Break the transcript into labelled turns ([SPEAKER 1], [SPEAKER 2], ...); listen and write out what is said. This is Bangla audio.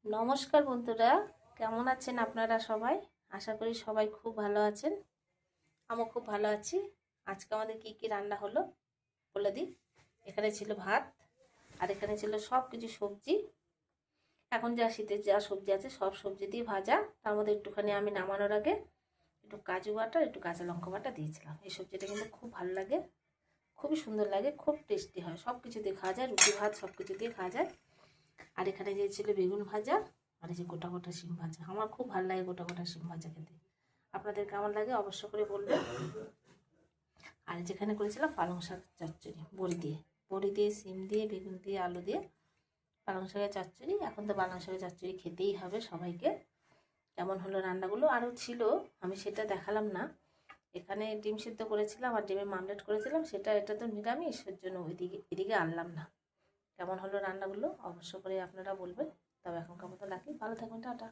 [SPEAKER 1] নমস্কার বন্ধুরা, কেমন আছেন আপনারা সবাই? আশা করি সবাই খুব ভালো আছেন। আমিও খুব ভালো আছি। আজকে আমাদের কি কি রান্না হলো বলে দিই। এখানে ছিল ভাত, আর এখানে ছিল সব কিছু সবজি। এখন যা শীতের যা সবজি আছে সব সবজি দিয়ে ভাজা। তার মধ্যে একটুখানি আমি নামানোর আগে একটু কাজু বাটা, একটু কাঁচা লঙ্কা বাটা দিয়েছিলাম। এই সবজিটা কিন্তু খুব ভালো লাগে, খুবই সুন্দর লাগে, খুব টেস্টি হয়। সব কিছু দিয়ে খাওয়া যায়, রুটি ভাত সব কিছু দিয়ে খাওয়া যায়। আর এখানে যে ছিল বেগুন ভাজা, আর এই যে গোটা গোটা শিম ভাজা। আমার খুব ভালো লাগে গোটা গোটা শিম ভাজা খেতে। আপনাদের কেমন লাগে অবশ্য করে বলবেন। আর যেখানে করেছিলাম পালং শাক চচ্চড়ি, বড়ি দিয়ে শিম দিয়ে বেগুন দিয়ে আলু দিয়ে পালং শাকের চচ্চড়ি। এখন তো পালং শাকের চচ্চড়ি খেতেই হবে সবাইকে। কেমন হলো রান্নাগুলো? আরও ছিল, আমি সেটা দেখালাম না। এখানে ডিম সিদ্ধ করেছিলাম আর ডিমের মামলেট করেছিলাম, এটা তো নিরামিষ, এর জন্য এদিকে আনলাম না। কেমন হলো রান্নাগুলো অবশ্য করে আপনারা বলবেন। তবে এখনকার মতো রাখি, ভালো থাকবেন, টাটা।